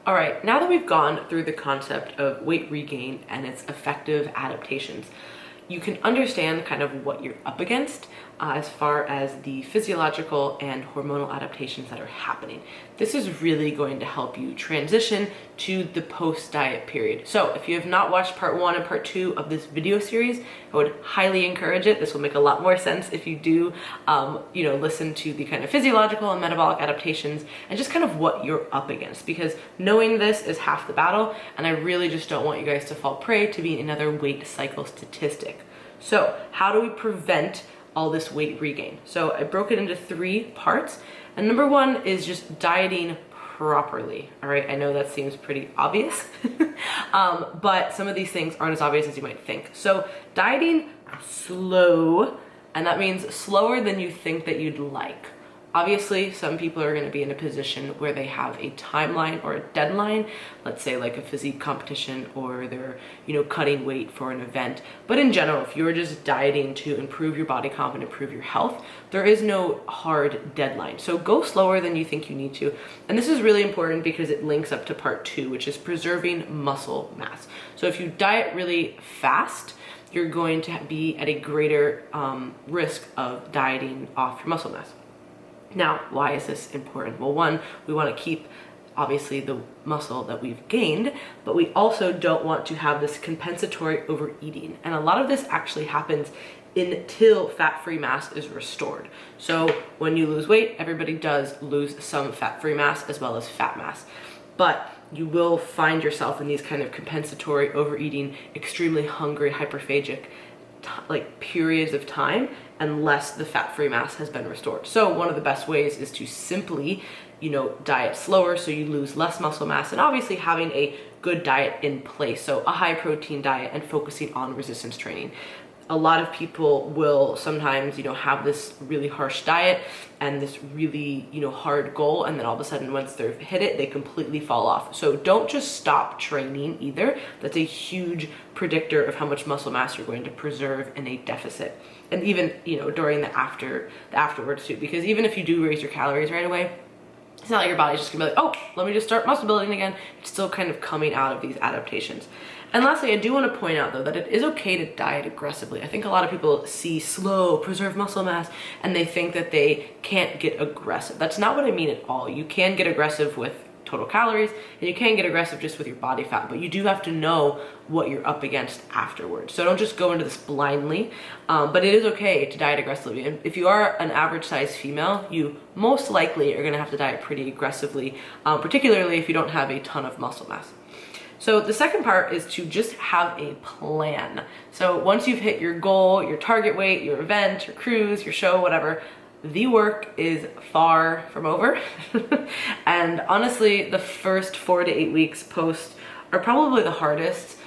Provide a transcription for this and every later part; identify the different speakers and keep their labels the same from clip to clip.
Speaker 1: All right, now that we've gone through the concept of weight regain and its effective adaptations, you can understand kind of what you're up against as far as the physiological and hormonal adaptations that are happening. This is really going to help you transition to the post-diet period. So if you have not watched part 1 and part 2 of this video series, I would highly encourage it. This will make a lot more sense if you do, listen to the kind of physiological and metabolic adaptations and just kind of what you're up against, because knowing this is half the battle, and I really just don't want you guys to fall prey to being another weight cycle statistic. So how do we prevent all this weight regain? So I broke it into 3 parts, and number 1 is just dieting properly. All right, I know that seems pretty obvious, but some of these things aren't as obvious as you might think. So dieting slow, and that means slower than you think that you'd like. Obviously, some people are going to be in a position where they have a timeline or a deadline, let's say like a physique competition, or they're, cutting weight for an event. But in general, if you're just dieting to improve your body comp and improve your health, there is no hard deadline. So go slower than you think you need to. And this is really important because it links up to part 2, which is preserving muscle mass. So if you diet really fast, you're going to be at a greater risk of dieting off your muscle mass. Now, why is this important? Well, 1, we want to keep obviously the muscle that we've gained, but we also don't want to have this compensatory overeating. And a lot of this actually happens until fat-free mass is restored. So when you lose weight, everybody does lose some fat-free mass as well as fat mass. But you will find yourself in these kind of compensatory overeating, extremely hungry, hyperphagic periods of time unless the fat-free mass has been restored. So one of the best ways is to simply, diet slower so you lose less muscle mass, and obviously having a good diet in place. So a high protein diet and focusing on resistance training. A lot of people will sometimes, have this really harsh diet and this really, hard goal, and then all of a sudden once they've hit it, they completely fall off. So don't just stop training either. That's a huge predictor of how much muscle mass you're going to preserve in a deficit. And even, during the afterwards too, because even if you do raise your calories right away, it's not like your body's just gonna be like, oh, let me just start muscle building again. It's still kind of coming out of these adaptations. And lastly, I do want to point out though that it is okay to diet aggressively. I think a lot of people see slow, preserve muscle mass, and they think that they can't get aggressive. That's not what I mean at all. You can get aggressive with total calories, and you can get aggressive just with your body fat, but you do have to know what you're up against afterwards. So don't just go into this blindly, but it is okay to diet aggressively. And if you are an average size female, you most likely are gonna have to diet pretty aggressively, particularly if you don't have a ton of muscle mass. So the second part is to just have a plan. So once you've hit your goal, your target weight, your event, your cruise, your show, whatever, the work is far from over. And honestly, the first 4 to 8 weeks post are probably the hardest,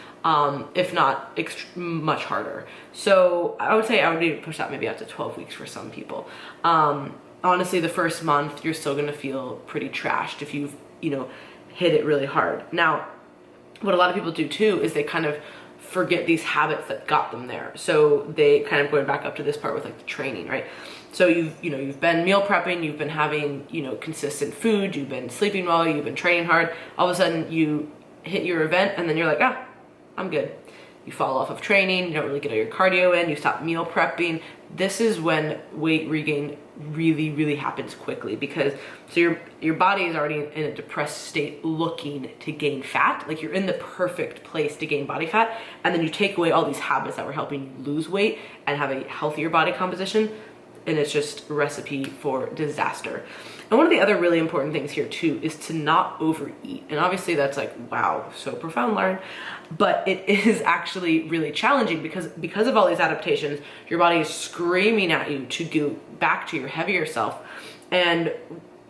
Speaker 1: if not much harder. So I would say I would even push that maybe out to 12 weeks for some people. Honestly, the first month, you're still gonna feel pretty trashed if you've, hit it really hard. Now, what a lot of people do too is they kind of forget these habits that got them there. So they kind of going back up to this part with like the training, right? So you've been meal prepping, you've been having, consistent food, you've been sleeping well, you've been training hard. All of a sudden you hit your event and then you're like, I'm good. You fall off of training, you don't really get all your cardio in, you stop meal prepping. This is when weight regain really, really happens quickly, because so your body is already in a depressed state looking to gain fat. Like you're in the perfect place to gain body fat, and then you take away all these habits that were helping you lose weight and have a healthier body composition, and it's just a recipe for disaster. And one of the other really important things here too is to not overeat. And obviously that's like, wow, so profound, Lauren. But it is actually really challenging because of all these adaptations, your body is screaming at you to go back to your heavier self. And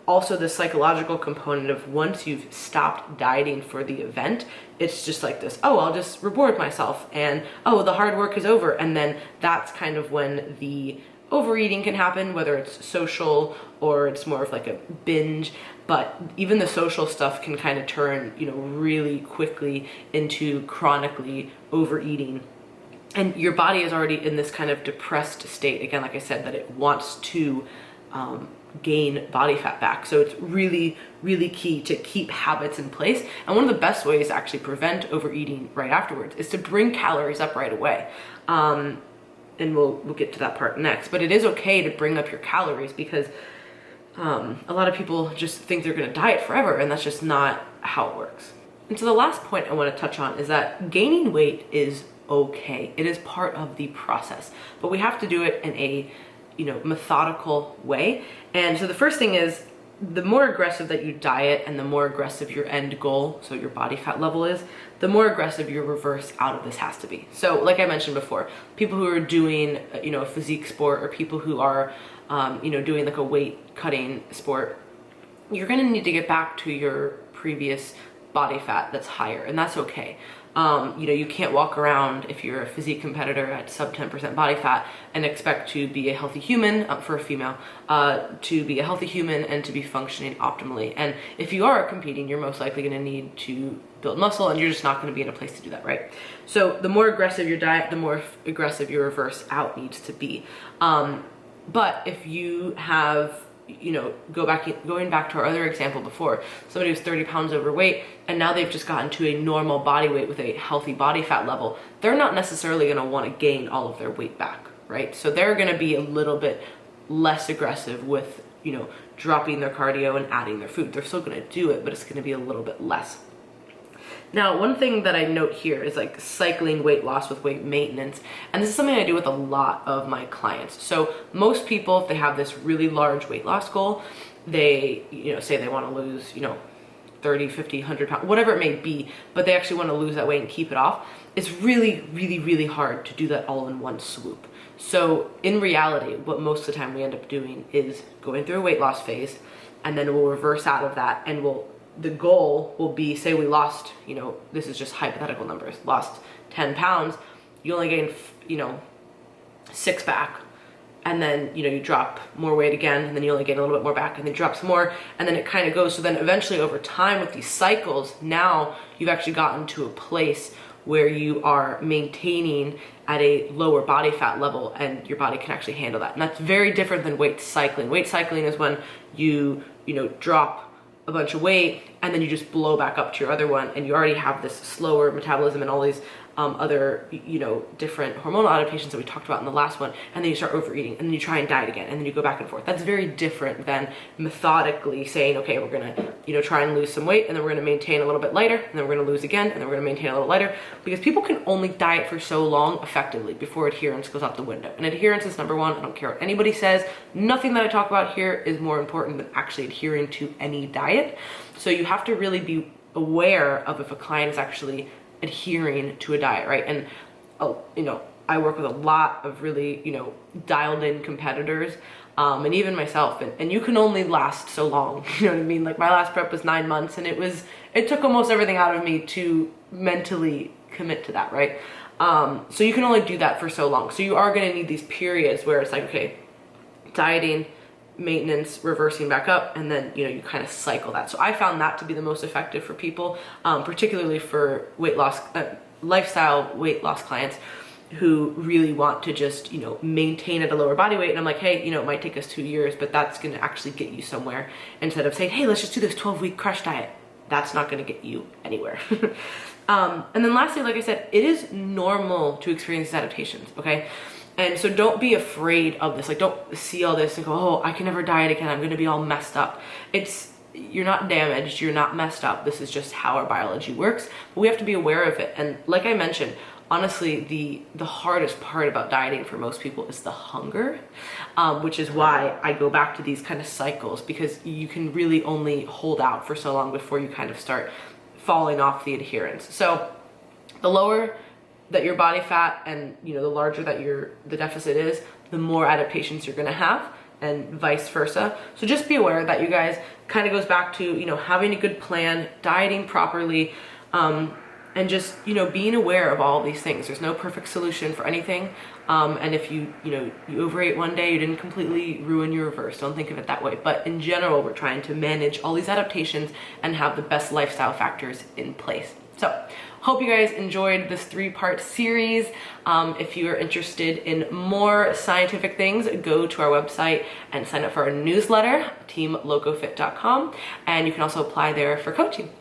Speaker 1: also the psychological component of once you've stopped dieting for the event, it's just like this, oh, I'll just reward myself, and oh, the hard work is over. And then that's kind of when the overeating can happen, whether it's social or it's more of like a binge. But even the social stuff can kind of turn, really quickly into chronically overeating. And your body is already in this kind of depressed state. Again, like I said, that it wants to gain body fat back. So it's really, really key to keep habits in place. And one of the best ways to actually prevent overeating right afterwards is to bring calories up right away. And we'll get to that part next, but it is okay to bring up your calories, because a lot of people just think they're going to diet forever, and that's just not how it works. And so the last point I want to touch on is that gaining weight is okay. It is part of the process, but we have to do it in a methodical way. And so the first thing is, the more aggressive that you diet and the more aggressive your end goal, so your body fat level is, the more aggressive your reverse out of this has to be. So like I mentioned before, people who are doing, a physique sport, or people who are, doing like a weight cutting sport, you're going to need to get back to your previous body fat that's higher, and that's okay. You can't walk around, if you're a physique competitor, at sub 10% body fat and expect to be a healthy human, for a female, to be a healthy human and to be functioning optimally. And if you are competing, you're most likely going to need to build muscle, and you're just not going to be in a place to do that, right? So the more aggressive your diet, the more aggressive your reverse out needs to be. But if you have, going back to our other example before, somebody who's 30 pounds overweight and now they've just gotten to a normal body weight with a healthy body fat level, they're not necessarily going to want to gain all of their weight back, right? So they're going to be a little bit less aggressive with, dropping their cardio and adding their food. They're still going to do it, but it's going to be a little bit less. Now, one thing that I note here is like cycling weight loss with weight maintenance. And this is something I do with a lot of my clients. So most people, if they have this really large weight loss goal, they, say they want to lose, 30, 50, 100 pounds, whatever it may be, but they actually want to lose that weight and keep it off. It's really, really, really hard to do that all in one swoop. So in reality, what most of the time we end up doing is going through a weight loss phase, and then we'll reverse out of that, and the goal will be, say we lost, this is just hypothetical numbers, lost 10 pounds, you only gain, 6 back, and then, you drop more weight again, and then you only gain a little bit more back, and then drop some more, and then it kind of goes. So then eventually over time with these cycles, now you've actually gotten to a place where you are maintaining at a lower body fat level, and your body can actually handle that. And that's very different than weight cycling. Weight cycling is when you, drop a bunch of weight and then you just blow back up to your other one, and you already have this slower metabolism and all these other different hormonal adaptations that we talked about in the last one, and then you start overeating, and then you try and diet again, and then you go back and forth. That's very different than methodically saying, okay, we're gonna try and lose some weight, and then we're gonna maintain a little bit lighter, and then we're gonna lose again, and then we're gonna maintain a little lighter, because people can only diet for so long effectively before adherence goes out the window. And adherence is number one. I don't care what anybody says. Nothing that I talk about here is more important than actually adhering to any diet. So you have to really be aware of if a client is actually adhering to a diet, right? And I work with a lot of really dialed in competitors, and even myself, and you can only last so long. You know what I mean? Like my last prep was 9 months, and it took almost everything out of me to mentally commit to that, right? So you can only do that for so long. So you are going to need these periods where it's like, okay, dieting, maintenance, reversing back up, and then you kind of cycle that. So I found that to be the most effective for people, particularly for weight loss, lifestyle weight loss clients who really want to just maintain at a lower body weight. And I'm like, hey, it might take us 2 years, but that's going to actually get you somewhere, instead of saying, hey, let's just do this 12-week crash diet. That's not going to get you anywhere. And then lastly, like I said, it is normal to experience these adaptations, okay? And so don't be afraid of this. Like, don't see all this and go, oh, I can never diet again, I'm gonna be all messed up. You're not damaged, you're not messed up. This is just how our biology works, but we have to be aware of it. And like I mentioned, honestly, the hardest part about dieting for most people is the hunger, which is why I go back to these kind of cycles, because you can really only hold out for so long before you kind of start falling off the adherence. So the lower that your body fat and the larger that the deficit is, the more adaptations you're gonna have, and vice versa. So just be aware that, you guys, kind of goes back to having a good plan, dieting properly, and just being aware of all these things. There's no perfect solution for anything, and if you overate one day, you didn't completely ruin your reverse. Don't think of it that way. But in general, we're trying to manage all these adaptations and have the best lifestyle factors in place. So hope you guys enjoyed this 3-part series. If you are interested in more scientific things, go to our website and sign up for our newsletter, teamlocofit.com, and you can also apply there for coaching.